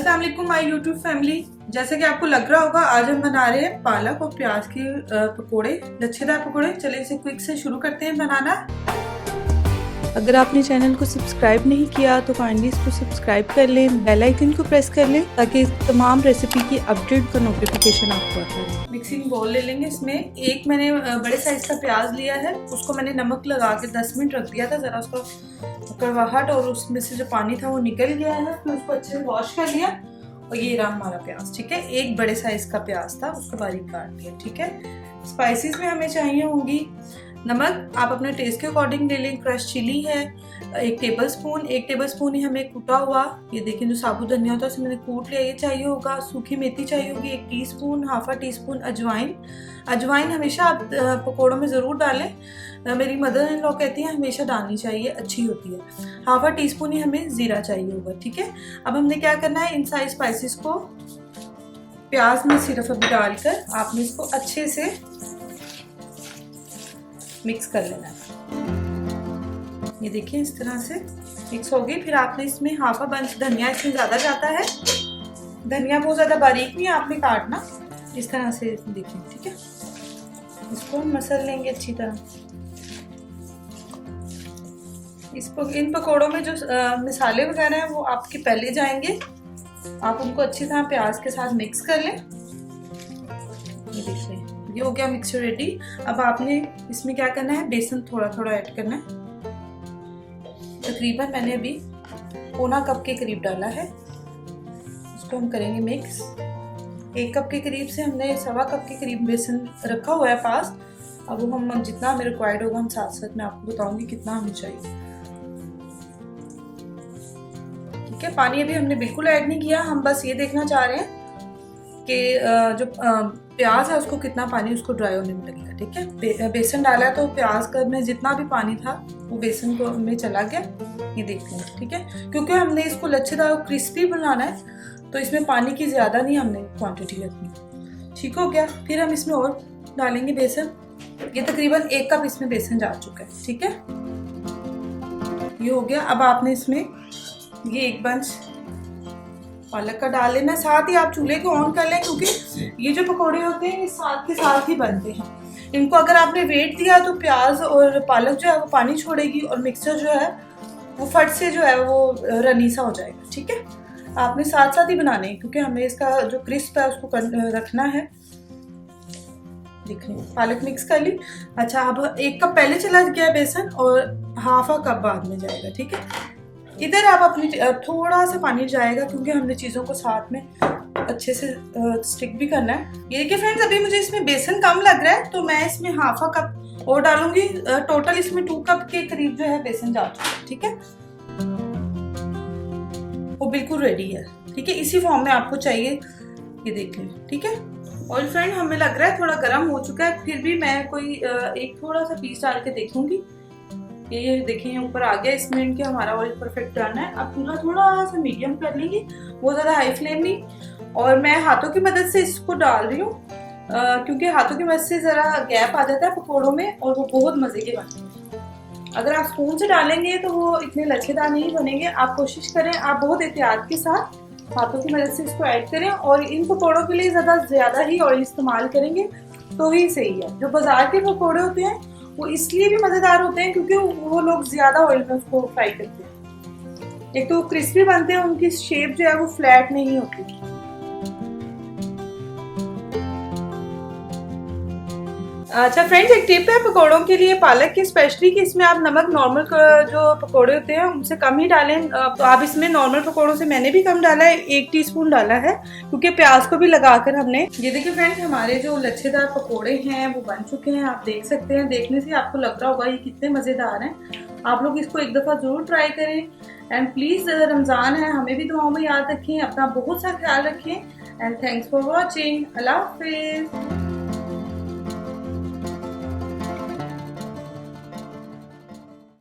अस्सलाम वालेकुम my YouTube family. जैसे कि आपको लग रहा होगा आज हम बना रहे हैं पालक और प्याज के पकोड़े, लच्छेदार पकोड़े। चलिए इसे क्विक से शुरू करते हैं बनाना। अगर आपने चैनल को सब्सक्राइब नहीं किया तो काइंडली इसको सब्सक्राइब कर लें, बेल आइकन को प्रेस कर लें ताकि तमाम रेसिपी की अपडेट का नोटिफिकेशन आपको आता है। मिक्सिंग बाउल ले लेंगे। इसमें एक मैंने बड़े साइज का प्याज लिया है, उसको मैंने नमक लगा के 10 मिनट रख दिया था, जरा उसका कड़वाहट और उसमें से जो पानी था वो निकल गया है। फिर उसको अच्छे से वॉश कर लिया और ये रहा हमारा प्याज। ठीक है, एक बड़े साइज का प्याज था, उसको बारीक काट दिया। ठीक है, स्पाइसेस में हमें चाहिए होंगी नमक, आप अपने टेस्ट के अकॉर्डिंग ले लें। क्रश चिली है 1 टेबलस्पून ही हमें कूटा हुआ, ये देखिए जो साबुत धनिया होता है उसे मैंने कूट लिया, ये चाहिए होगा। सूखी मेथी चाहिए होगी 1 टीस्पून, ½ टीस्पून अजवाइन हमेशा आप पकौड़ों में ज़रूर डालें। मेरी मदर इन लॉ कहती हैं हमेशा डालनी चाहिए, अच्छी होती है। ½ टीस्पून ही हमें ज़ीरा चाहिए होगा। ठीक है, अब हमने क्या करना है, इन सारे स्पाइसेस को प्याज में सिर्फ अभी डालकर आपने इसको अच्छे से मिक्स कर लेना है। ये देखिए इस तरह से मिक्स हो गई। फिर आपने इसमें ½ बंच धनिया, इसमें ज़्यादा जाता है धनिया, बहुत ज़्यादा बारीक नहीं आपने काटना, इस तरह से देखिए। ठीक है, इसको हम मसल लेंगे अच्छी तरह। इसको इन पकौड़ों में जो मसाले वगैरह हैं वो आपके पहले जाएंगे, आप उनको अच्छी तरह प्याज के साथ मिक्स कर लें। ये देखिए ये हो गया मिक्सचर रेडी। अब आपने इसमें क्या करना है, बेसन थोड़ा थोड़ा ऐड करना है। तकरीबन मैंने अभी पौना कप के करीब डाला है, इसको हम करेंगे मिक्स। 1 कप के करीब से हमने सवा कप के करीब बेसन रखा हुआ है पास। अब वो हम जितना हमें रिक्वायर्ड होगा हम साथ साथ मैं आपको बताऊंगी कितना हमें चाहिए। ठीक है, पानी अभी हमने बिल्कुल ऐड नहीं किया, हम बस ये देखना चाह रहे हैं कि जो प्याज है उसको कितना पानी उसको ड्राई होने में लगेगा। ठीक है, बेसन डाला है तो प्याज का में जितना भी पानी था वो बेसन को में चला गया, ये देखते हैं। ठीक है, क्योंकि हमने इसको लच्छेदार और क्रिस्पी बनाना है तो इसमें पानी की ज़्यादा नहीं हमने क्वांटिटी रखनी। ठीक हो गया, फिर हम इसमें और डालेंगे बेसन। ये तकरीबन 1 कप इसमें बेसन जा चुका है। ठीक है, ये हो गया। अब आपने इसमें ये 1 बंच पालक का डाल लेना, साथ ही आप चूल्हे को ऑन कर लें क्योंकि ये जो पकौड़े होते हैं ये साथ के साथ ही बनते हैं। इनको अगर आपने वेट दिया तो प्याज और पालक जो है वो पानी छोड़ेगी और मिक्सचर जो है वो फट से जो है वो रनी सा हो जाएगा। ठीक है, आपने साथ साथ ही बनाने हैं क्योंकि हमें इसका जो क्रिस्प है उसको रखना है। देखिए पालक मिक्स कर ली। अच्छा, अब 1 कप पहले चला गया बेसन और ½ कप बाद में जाएगा। ठीक है, इधर आप अपनी थोड़ा सा पानी जाएगा क्योंकि हमने चीज़ों को साथ में अच्छे से स्टिक भी करना है। ये देखिए फ्रेंड्स, अभी मुझे इसमें बेसन कम लग रहा है तो मैं इसमें ½ कप और डालूंगी। टोटल इसमें 2 कप के करीब जो है बेसन जा चुका है। ठीक है, वो बिल्कुल रेडी है। ठीक है, इसी फॉर्म में आपको चाहिए, ये देख लें। ठीक है, ऑयल फ्रेंड हमें लग रहा है थोड़ा गर्म हो चुका है, फिर भी मैं कोई एक थोड़ा सा पीस डाल के देखूंगी। ये देखिए ऊपर आ गया, इसमें इनके हमारा ऑयल परफेक्ट डालना है। अब चूल्हा थोड़ा सा मीडियम कर लेंगे, बहुत ज़्यादा हाई फ्लेम नहीं। और मैं हाथों की मदद से इसको डाल रही हूँ क्योंकि हाथों की मदद से ज़रा गैप आ जाता है पकौड़ों में और वो बहुत मज़े के बनते हैं। अगर आप स्पून से डालेंगे तो वो इतने लच्छेदार नहीं बनेंगे। आप कोशिश करें, आप बहुत एहतियात के साथ हाथों की मदद से इसको ऐड करें और इन पकौड़ों के लिए ज़्यादा ही ऑयल इस्तेमाल करेंगे तो ही सही है। जो बाजार के पकौड़े होते हैं वो इसलिए भी मज़ेदार होते हैं क्योंकि वो लोग ज़्यादा ऑयल में उसको फ्राई करते हैं। एक तो क्रिस्पी बनते हैं, उनकी शेप जो है वो फ्लैट नहीं होती। अच्छा फ्रेंड्स, एक टिप है पकौड़ों के लिए पालक की स्पेशली कि इसमें आप नमक नॉर्मल जो पकौड़े होते हैं उनसे कम ही डालें। तो आप इसमें नॉर्मल पकौड़ों से मैंने भी कम डाला है, 1 टीस्पून डाला है क्योंकि प्याज को भी लगाकर हमने। ये देखिए फ्रेंड्स, हमारे जो लच्छेदार पकौड़े हैं वो बन चुके हैं, आप देख सकते हैं। देखने से आपको लग रहा होगा ये कितने मज़ेदार हैं। आप लोग इसको एक दफ़ा ज़रूर ट्राई करें एंड प्लीज़ रमज़ान है, हमें भी दुआओं में याद रखें, अपना बहुत सा ख्याल रखें एंड थैंक्स फॉर वॉचिंग। अल्लाह हाफिज़।